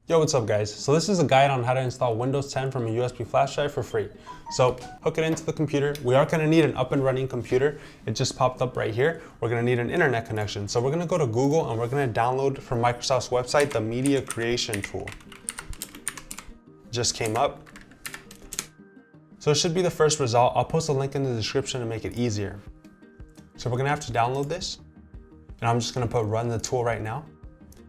Yo, what's up guys? So this is a guide on how to install Windows 10 from a USB flash drive for free. So hook it into the computer. We are gonna need an up and running computer. It just popped up right here. We're gonna need an internet connection. So we're gonna go to Google and we're gonna download from Microsoft's website, the media creation tool. Just came up. So it should be the first result. I'll post a link in the description to make it easier. So we're gonna have to download this. And I'm just gonna put run the tool right now.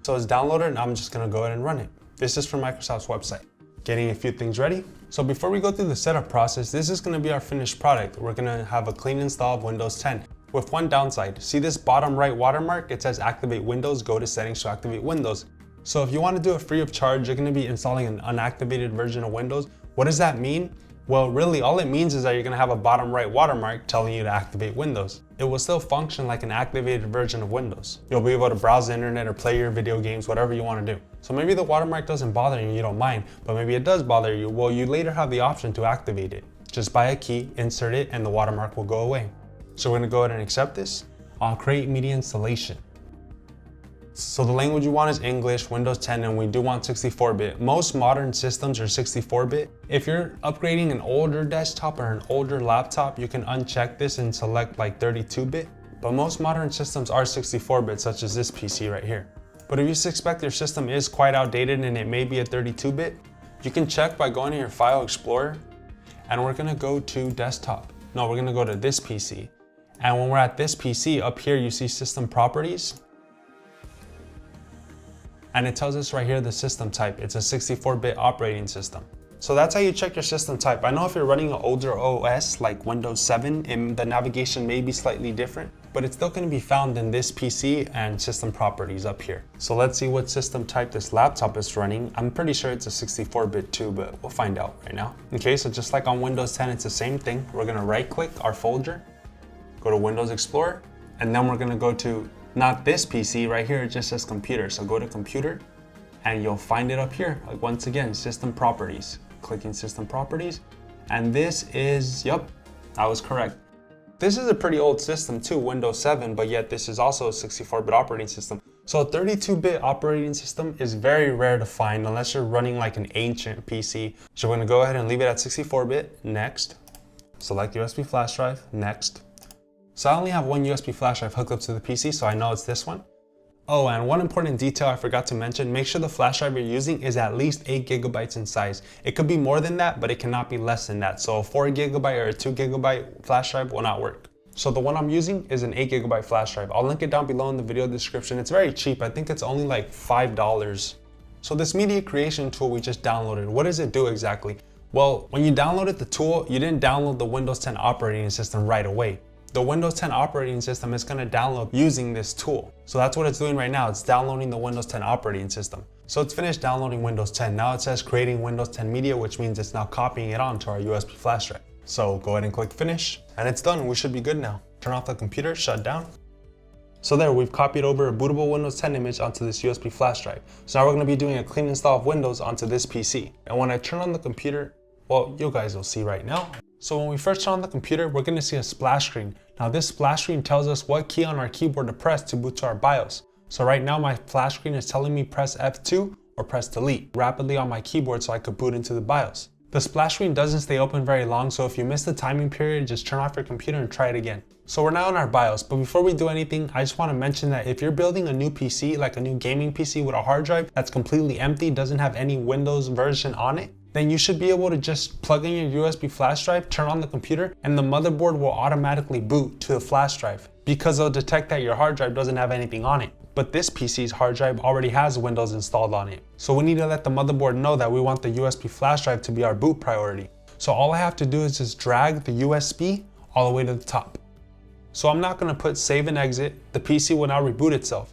So it's downloaded and I'm just gonna go ahead and run it. This is from Microsoft's website. Getting a few things ready. So before we go through the setup process, this is gonna be our finished product. We're gonna have a clean install of Windows 10 with one downside. See this bottom right watermark? It says activate Windows, go to settings to activate Windows. So if you wanna do it free of charge, you're gonna be installing an unactivated version of Windows. What does that mean? Well, really all it means is that you're gonna have a bottom right watermark telling you to activate Windows. It will still function like an activated version of Windows. You'll be able to browse the internet or play your video games, whatever you wanna do. So maybe the watermark doesn't bother you, you don't mind, but maybe it does bother you. Well, you later have the option to activate it. Just buy a key, insert it, and the watermark will go away. So we're gonna go ahead and accept this. I'll create media installation. So the language you want is English, Windows 10, and we do want 64-bit. Most modern systems are 64-bit. If you're upgrading an older desktop or an older laptop, you can uncheck this and select like 32-bit. But most modern systems are 64-bit, such as this PC right here. But if you suspect your system is quite outdated and it may be a 32-bit, you can check by going to your File Explorer, and we're gonna go to desktop. No, we're gonna go to this PC. And when we're at this PC, up here you see System Properties. And it tells us right here the system type. It's a 64-bit operating system. So that's how you check your system type. I know if you're running an older OS like Windows 7, the navigation may be slightly different, but it's still gonna be found in this PC and system properties up here. So let's see what system type this laptop is running. I'm pretty sure it's a 64-bit too, but we'll find out right now. Okay, so just like on Windows 10, it's the same thing. We're gonna right click our folder, go to Windows Explorer, and then we're gonna go to not this PC right here, it just says computer. So go to computer and you'll find it up here. Like once again, system properties, clicking system properties. And this is, yep, I was correct. This is a pretty old system too, Windows 7, but yet this is also a 64-bit operating system. So a 32-bit operating system is very rare to find unless you're running like an ancient PC. So we're gonna go ahead and leave it at 64-bit, next. Select USB flash drive, next. So I only have one USB flash drive hooked up to the PC, so I know it's this one. Oh, and one important detail I forgot to mention, make sure the flash drive you're using is at least 8 gigabytes in size. It could be more than that, but it cannot be less than that. So a 4 gigabyte or a 2 gigabyte flash drive will not work. So the one I'm using is an 8 gigabyte flash drive. I'll link it down below in the video description. It's very cheap. I think it's only like $5. So this media creation tool we just downloaded, what does it do exactly? Well, when you downloaded the tool, you didn't download the Windows 10 operating system right away. The Windows 10 operating system is going to download using this tool. So that's what it's doing right now. It's downloading the Windows 10 operating system. So it's finished downloading Windows 10. Now it says creating Windows 10 media, which means it's now copying it onto our USB flash drive. So go ahead and click finish and it's done. We should be good now. Turn off the computer, shut down. So there, we've copied over a bootable Windows 10 image onto this USB flash drive. So now we're going to be doing a clean install of Windows onto this PC. And when I turn on the computer, well, you guys will see right now. So when we first turn on the computer, we're going to see a splash screen. Now this splash screen tells us what key on our keyboard to press to boot to our BIOS. So right now my flash screen is telling me press F2 or press delete rapidly on my keyboard so I could boot into the BIOS. The splash screen doesn't stay open very long, so if you miss the timing period, just turn off your computer and try it again. So we're now in our BIOS, but before we do anything, I just want to mention that if you're building a new PC, like a new gaming PC with a hard drive that's completely empty, doesn't have any Windows version on it, then you should be able to just plug in your USB flash drive, turn on the computer, and the motherboard will automatically boot to the flash drive because it'll detect that your hard drive doesn't have anything on it. But this PC's hard drive already has Windows installed on it. So we need to let the motherboard know that we want the USB flash drive to be our boot priority. So all I have to do is just drag the USB all the way to the top. So I'm not gonna put save and exit. The PC will now reboot itself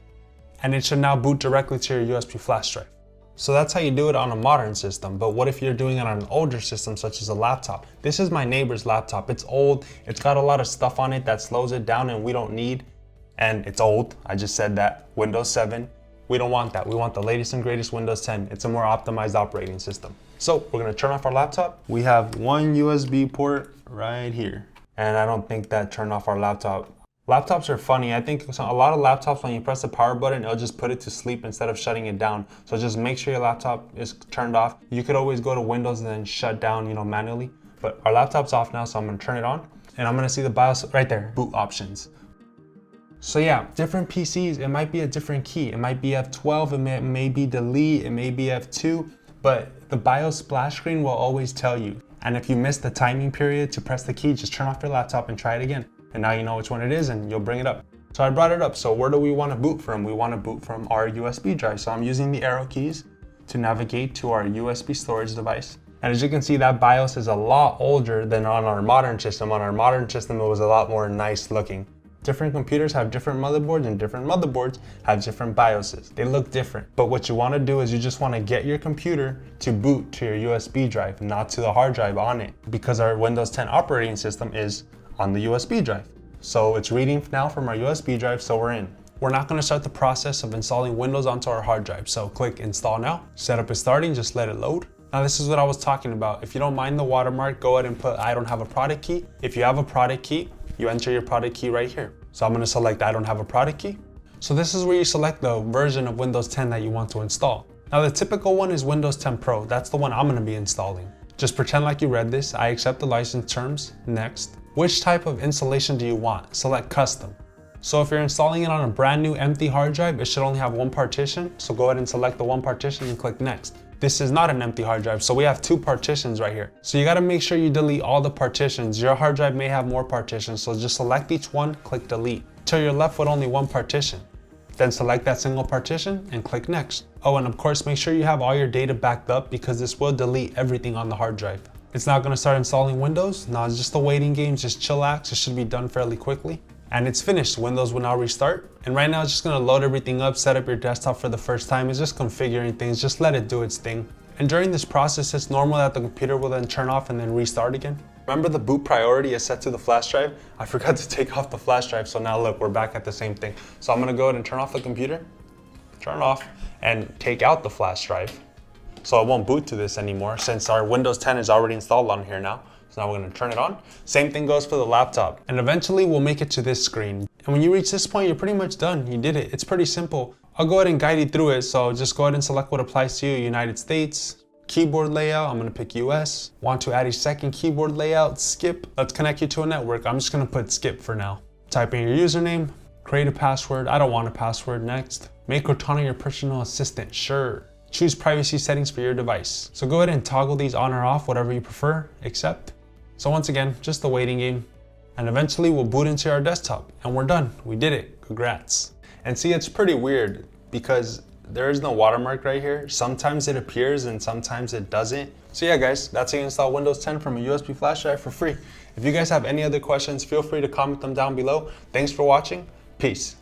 and it should now boot directly to your USB flash drive. So that's how you do it on a modern system, but what if you're doing it on an older system such as a laptop? This is my neighbor's laptop. It's old, it's got a lot of stuff on it that slows it down and we don't need, and it's old, I just said that, Windows 7. We don't want that, we want the latest and greatest Windows 10. It's a more optimized operating system. So we're gonna turn off our laptop. We have one USB port right here, and I don't think that turned off our laptop. Laptops are funny. I think a lot of laptops, when you press the power button, it'll just put it to sleep instead of shutting it down. So just make sure your laptop is turned off. You could always go to Windows and then shut down, manually. But our laptop's off now, so I'm gonna turn it on. And I'm gonna see the BIOS right there, boot options. So yeah, different PCs, it might be a different key. It might be F12, it may be delete, it may be F2, but the BIOS splash screen will always tell you. And if you miss the timing period to press the key, just turn off your laptop and try it again. And now you know which one it is and you'll bring it up. So I brought it up. So where do we want to boot from? We want to boot from our USB drive. So I'm using the arrow keys to navigate to our USB storage device. And as you can see, that BIOS is a lot older than on our modern system. On our modern system, it was a lot more nice looking. Different computers have different motherboards and different motherboards have different BIOSes. They look different. But what you want to do is you just want to get your computer to boot to your USB drive, not to the hard drive on it, because our Windows 10 operating system is on the USB drive. So it's reading now from our USB drive, so we're in. We're not going to start the process of installing Windows onto our hard drive. So click install now. Setup is starting, just let it load. Now this is what I was talking about. If you don't mind the watermark, go ahead and put I don't have a product key. If you have a product key, you enter your product key right here. So I'm going to select I don't have a product key. So this is where you select the version of Windows 10 that you want to install. Now the typical one is Windows 10 Pro. That's the one I'm going to be installing. Just pretend like you read this. I accept the license terms. Next. Which type of installation do you want? Select custom. So if you're installing it on a brand new empty hard drive, it should only have one partition. So go ahead and select the one partition and click next. This is not an empty hard drive, so we have two partitions right here. So you gotta make sure you delete all the partitions. Your hard drive may have more partitions, so just select each one, click delete, till you're left with only one partition. Then select that single partition and click next. Oh, and of course, make sure you have all your data backed up because this will delete everything on the hard drive. It's not gonna start installing Windows. No, it's just a waiting game, just chillax. It should be done fairly quickly. And it's finished. Windows will now restart. And right now it's just gonna load everything up, set up your desktop for the first time. It's just configuring things, just let it do its thing. And during this process, it's normal that the computer will then turn off and then restart again. Remember, the boot priority is set to the flash drive? I forgot to take off the flash drive, so now look, we're back at the same thing. So I'm gonna go ahead and turn off the computer, turn it off, and take out the flash drive. So it won't boot to this anymore since our Windows 10 is already installed on here now. So now we're gonna turn it on. Same thing goes for the laptop. And eventually we'll make it to this screen. And when you reach this point, you're pretty much done. You did it. It's pretty simple. I'll go ahead and guide you through it. So just go ahead and select what applies to you. United States, keyboard layout, I'm gonna pick US. Want to add a second keyboard layout, skip. Let's connect you to a network. I'm just gonna put skip for now. Type in your username, create a password. I don't want a password, next. Make Cortana your personal assistant, sure. Choose privacy settings for your device. So go ahead and toggle these on or off, whatever you prefer, accept. So once again, just the waiting game. And eventually we'll boot into our desktop and we're done. We did it, congrats. And see, it's pretty weird because there is no watermark right here. Sometimes it appears and sometimes it doesn't. So yeah guys, that's how you install Windows 10 from a USB flash drive for free. If you guys have any other questions, feel free to comment them down below. Thanks for watching, peace.